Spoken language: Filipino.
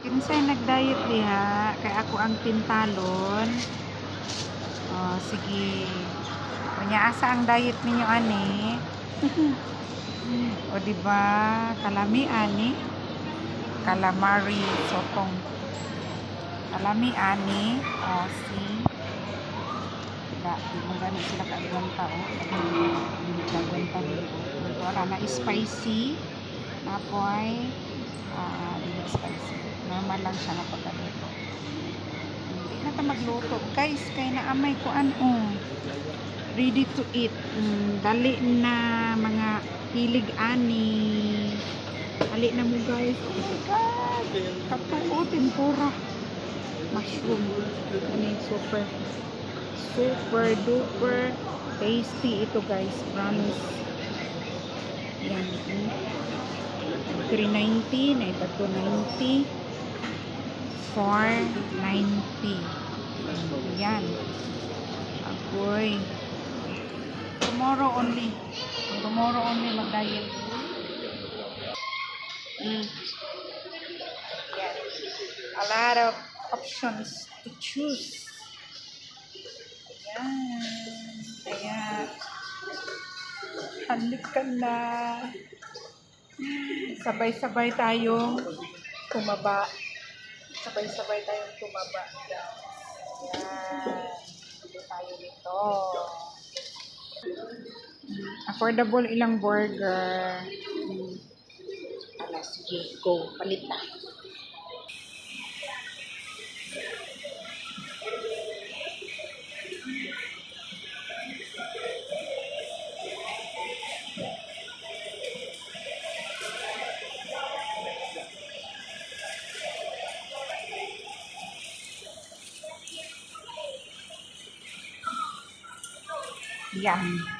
Kinsay nag-diet diha kay ako ang pintalon. Oh, sige. Kunya asa ang diet ninyo ani? O di ba? Kalami ani. Calamari sotong. Kalami ani. O si. Di mo gani sila kaagwan tao. Kaagwan tao. Wala na spicy. Napoy. Dili spicy. Normal lang siya na pagkaluto. Hindi na ta magluto. Guys, kay naamay ko ano. Ready to eat. Dali na mga hilig ani. Dali na mo guys. Oh my God. Katuo, tempura. Mushroom. Ano super duper tasty ito guys. Promise. Yan. 390 na ito 290 490 yan agoy tomorrow only mag-diet yan. A lot of options to choose yan kaya halik na sabay-sabay tayong tumaba. Yan. Ito tayo nito. Affordable ilang burger. Sige, go. Palit na. Yan.